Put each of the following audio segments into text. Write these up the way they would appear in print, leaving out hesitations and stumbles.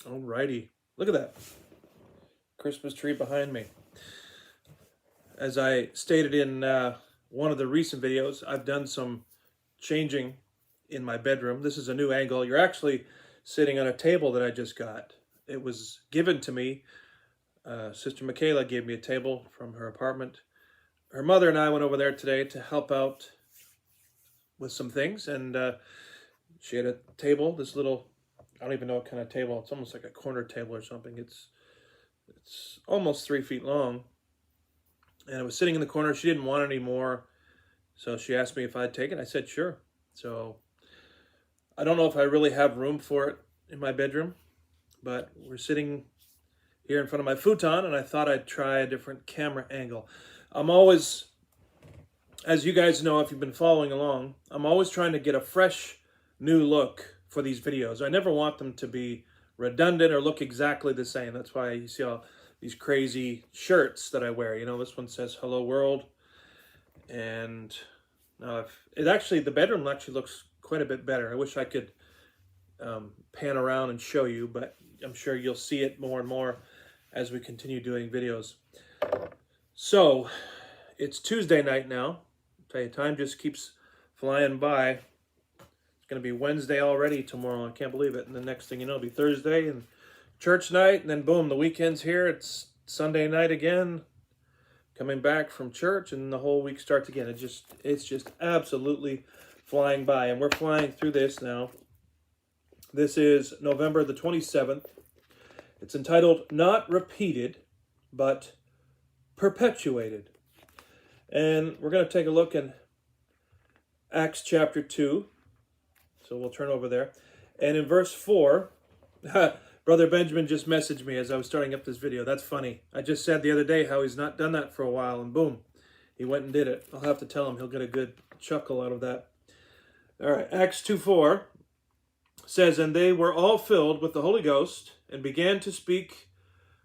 Alrighty. Look at that Christmas tree behind me. As I stated in one of the recent videos, I've done some changing in my bedroom. This is a new angle. You're actually sitting on a table that I just got. It was given to me. Sister Michaela gave me a table from her apartment. Her mother and I went over there today to help out with some things, and she had a table, this little, I don't even know what kind of table. It's almost like a corner table or something. It's almost 3 feet long, and it was sitting in the corner. She didn't want it anymore, so she asked me if I'd take it. I said sure. So I don't know if I really have room for it in my bedroom, but we're sitting here in front of my futon, and I thought I'd try a different camera angle. I'm always, as you guys know if you've been following along, I'm always trying to get a fresh new look for these videos. I never want them to be redundant or look exactly the same. That's why you see all these crazy shirts that I wear. You know, this one says "Hello World," and the bedroom actually looks quite a bit better. I wish I could pan around and show you, but I'm sure you'll see it more and more as we continue doing videos. So it's Tuesday night now. I'll tell you, time just keeps flying by. It's going to be Wednesday already tomorrow. I can't believe it. And the next thing you know, it'll be Thursday and church night, and then boom, the weekend's here. It's Sunday night again, coming back from church, and the whole week starts again. It's just absolutely flying by, and we're flying through this now. This is November the 27th. It's entitled Not Repeated, but Perpetuated. And we're going to take a look in Acts chapter 2. So we'll turn over there. And in verse 4, Brother Benjamin just messaged me as I was starting up this video. That's funny. I just said the other day how he's not done that for a while, and boom, he went and did it. I'll have to tell him. He'll get a good chuckle out of that. All right, Acts 2:4 says, "And they were all filled with the Holy Ghost and began to speak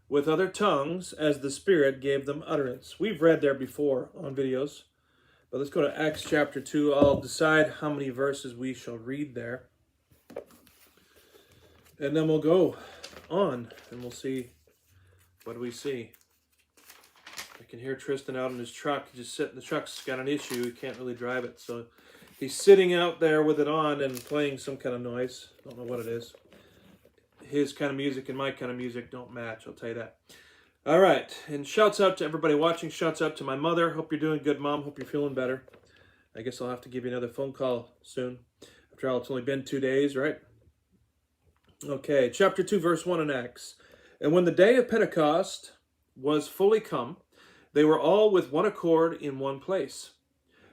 with other tongues as the Spirit gave them utterance." We've read there before on videos, but let's go to Acts chapter 2. I'll decide how many verses we shall read there, and then we'll go on and we'll see what we see. I can hear Tristan out in his truck. He's just sitting. The truck's got an issue. He can't really drive it, so he's sitting out there with it on and playing some kind of noise. Don't know what it is. His kind of music and my kind of music don't match, I'll tell you that. All right, and shouts out to everybody watching. Shouts out to my mother. Hope you're doing good, Mom. Hope you're feeling better. I guess I'll have to give you another phone call soon. After all, it's only been 2 days, right? Okay, chapter 2, verse 1 in Acts. "And when the day of Pentecost was fully come, they were all with one accord in one place.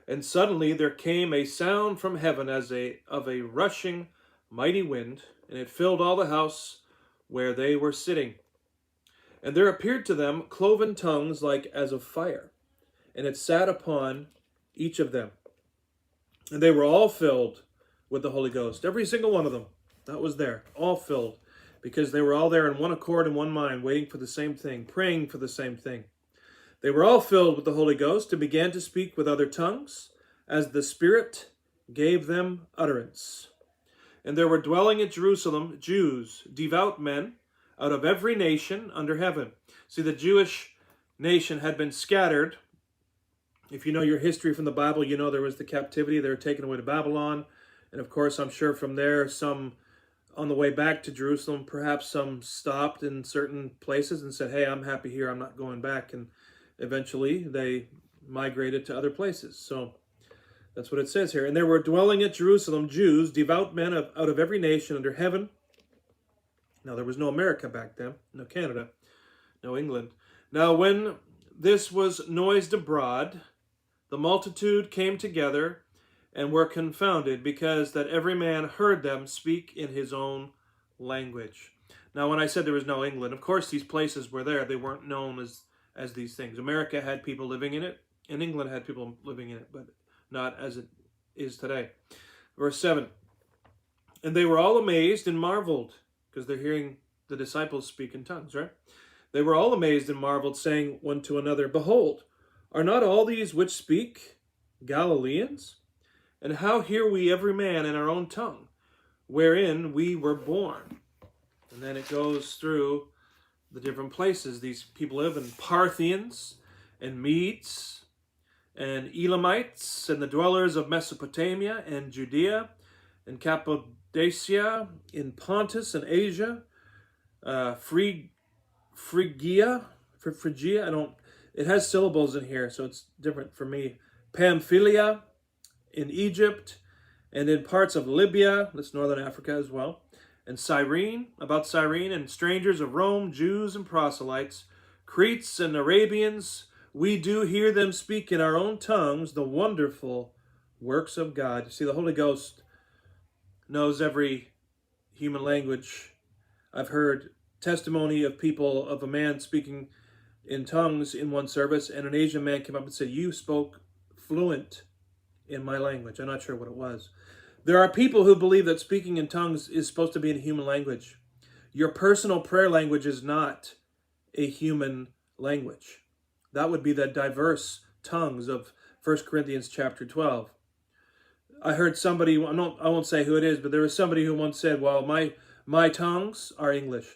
And suddenly there came a sound from heaven as of a rushing mighty wind, and it filled all the house where they were sitting. And there appeared to them cloven tongues like as of fire, and it sat upon each of them. And they were all filled with the Holy Ghost." Every single one of them that was there, all filled, because they were all there in one accord and one mind, waiting for the same thing, praying for the same thing. "They were all filled with the Holy Ghost and began to speak with other tongues as the Spirit gave them utterance. And there were dwelling at Jerusalem Jews, devout men, out of every nation under heaven." See, the Jewish nation had been scattered. If you know your history from the Bible, you know there was the captivity. They were taken away to Babylon. And of course, I'm sure from there, some on the way back to Jerusalem, perhaps some stopped in certain places and said, "Hey, I'm happy here. I'm not going back." And eventually they migrated to other places. So that's what it says here. "And there were dwelling at Jerusalem Jews, devout men out of every nation under heaven." Now, there was no America back then, no Canada, no England. "Now, when this was noised abroad, the multitude came together and were confounded, because that every man heard them speak in his own language." Now, when I said there was no England, of course these places were there. They weren't known as these things. America had people living in it, and England had people living in it, but not as it is today. Verse 7, "And they were all amazed and marveled," because they're hearing the disciples speak in tongues, right? "They were all amazed and marveled, saying one to another, Behold, are not all these which speak Galileans? And how hear we every man in our own tongue, wherein we were born?" And then it goes through the different places these people live in. Parthians and Medes and Elamites and the dwellers of Mesopotamia and Judea and Cappadocia, in Pontus and Asia, Phrygia, it has syllables in here, so it's different for me. Pamphylia, in Egypt, and in parts of Libya, that's northern Africa as well, and Cyrene, and strangers of Rome, Jews and proselytes, Cretes and Arabians, we do hear them speak in our own tongues the wonderful works of God. You see, the Holy Ghost knows every human language. I've heard testimony of people, of a man speaking in tongues in one service, and an Asian man came up and said, you spoke fluent in my language. I'm not sure what it was. There are people who believe that speaking in tongues is supposed to be in human language. Your personal prayer language is not a human language. That would be the diverse tongues of 1 Corinthians chapter 12. I heard somebody, I won't say who it is, but there was somebody who once said, well, my tongues are English.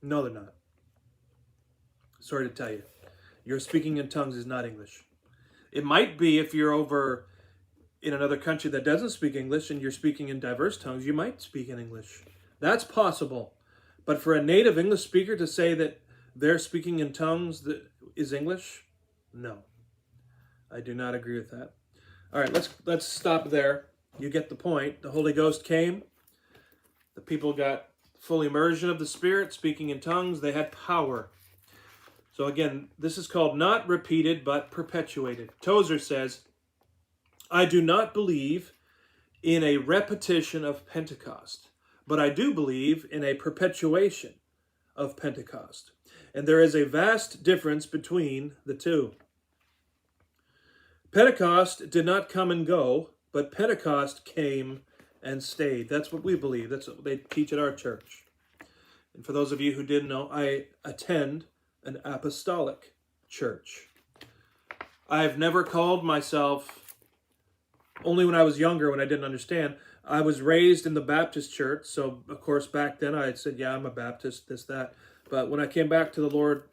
No, they're not. Sorry to tell you. Your speaking in tongues is not English. It might be if you're over in another country that doesn't speak English and you're speaking in diverse tongues, you might speak in English. That's possible. But for a native English speaker to say that they're speaking in tongues that is English, no. I do not agree with that. All right, let's stop there. You get the point. The Holy Ghost came. The people got full immersion of the Spirit, speaking in tongues. They had power. So again, this is called not repeated, but perpetuated. Tozer says, I do not believe in a repetition of Pentecost, but I do believe in a perpetuation of Pentecost. And there is a vast difference between the two. Pentecost did not come and go, but Pentecost came and stayed. That's what we believe. That's what they teach at our church. And for those of you who didn't know, I attend an apostolic church. I've never called myself, only when I was younger, when I didn't understand. I was raised in the Baptist church, so of course back then I had said, yeah, I'm a Baptist, this, that. But when I came back to the Lord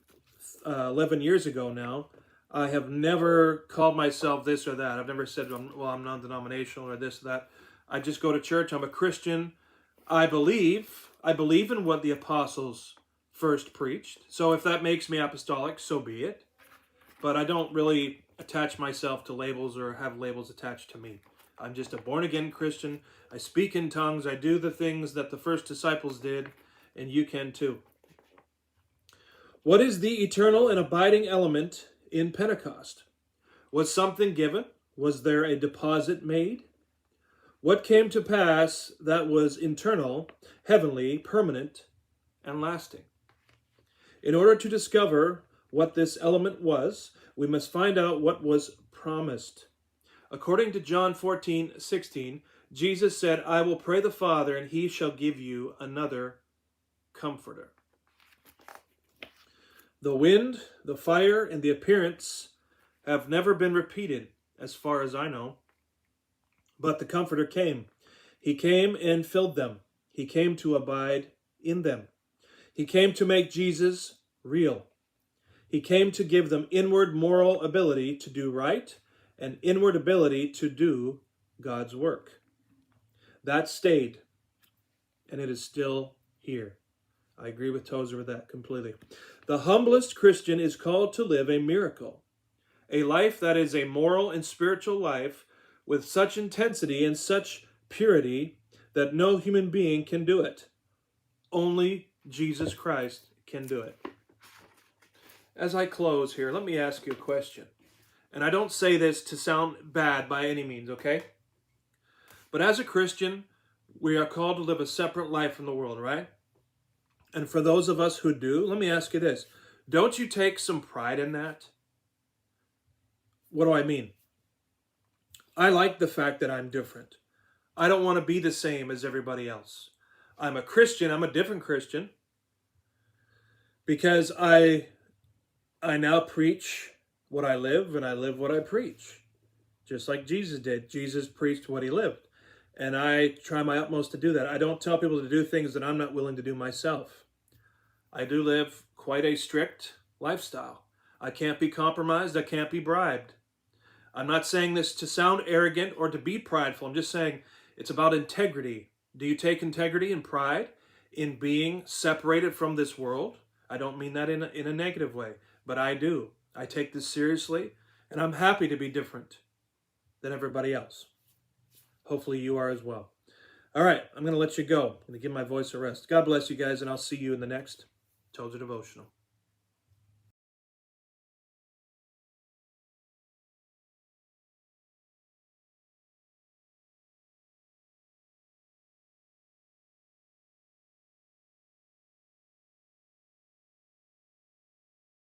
11 years ago now, I have never called myself this or that. I've never said, well, I'm non-denominational or this or that. I just go to church. I'm a Christian. I believe in what the apostles first preached. So if that makes me apostolic, so be it. But I don't really attach myself to labels or have labels attached to me. I'm just a born-again Christian. I speak in tongues. I do the things that the first disciples did, and you can too. What is the eternal and abiding element in Pentecost? Was something given? Was there a deposit made? What came to pass that was internal, heavenly, permanent, and lasting? In order to discover what this element was, we must find out what was promised. According to John 14:16, Jesus said, I will pray the Father, and he shall give you another comforter. The wind, the fire, and the appearance have never been repeated, as far as I know. But the Comforter came. He came and filled them. He came to abide in them. He came to make Jesus real. He came to give them inward moral ability to do right and inward ability to do God's work. That stayed, and it is still here. I agree with Tozer with that completely. The humblest Christian is called to live a miracle, a life that is a moral and spiritual life with such intensity and such purity that no human being can do it. Only Jesus Christ can do it. As I close here, let me ask you a question. And I don't say this to sound bad by any means, okay? But as a Christian, we are called to live a separate life from the world, right? And for those of us who do, let me ask you this. Don't you take some pride in that? What do I mean? I like the fact that I'm different. I don't want to be the same as everybody else. I'm a Christian. I'm a different Christian because I now preach what I live, and I live what I preach, just like Jesus did. Jesus preached what he lived. And I try my utmost to do that. I don't tell people to do things that I'm not willing to do myself. I do live quite a strict lifestyle. I can't be compromised. I can't be bribed. I'm not saying this to sound arrogant or to be prideful. I'm just saying it's about integrity. Do you take integrity and pride in being separated from this world? I don't mean that in a negative way, but I do. I take this seriously, and I'm happy to be different than everybody else. Hopefully you are as well. All right, I'm going to let you go. I'm going to give my voice a rest. God bless you guys, and I'll see you in the next Tozer Devotional.